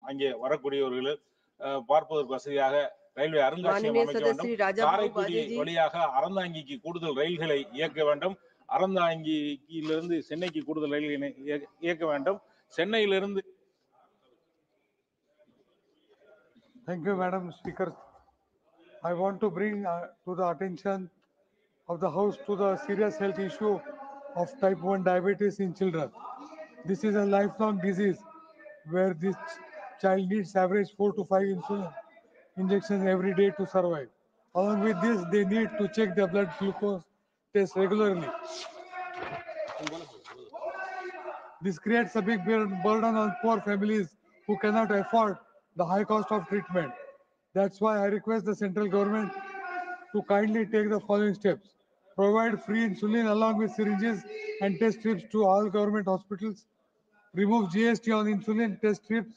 அங்கே வரக்கூடியவர்கள் பார்ப்பதற்கு வசதியாக ரயில்வே அருங்காட்சியகம் माननीय அமைக்க வேண்டும். सदस्य राजा भाऊ காரைக்குடி बाजे जी, வழியாக அறந்தாங்கிக்கு கூடுதல் ரயில்களை இயக்க வேண்டும். அறந்தாங்கியிலிருந்து சென்னைக்கு கூடுதல் ரயில்களை இயக்க வேண்டும். சென்னையிலிருந்து Thank you, Madam Speaker. I want to bring to the attention of the House to the serious health issue of type 1 diabetes in children. This is a lifelong disease where this child needs average 4 to 5 insulin injections every day to survive. Along with this, they need to check their blood glucose test regularly. This creates a big burden on poor families who cannot afford the high cost of treatment. That's why I request the central government to kindly take the following steps. Provide free insulin along with syringes and test strips to all government hospitals. Remove GST on insulin test strips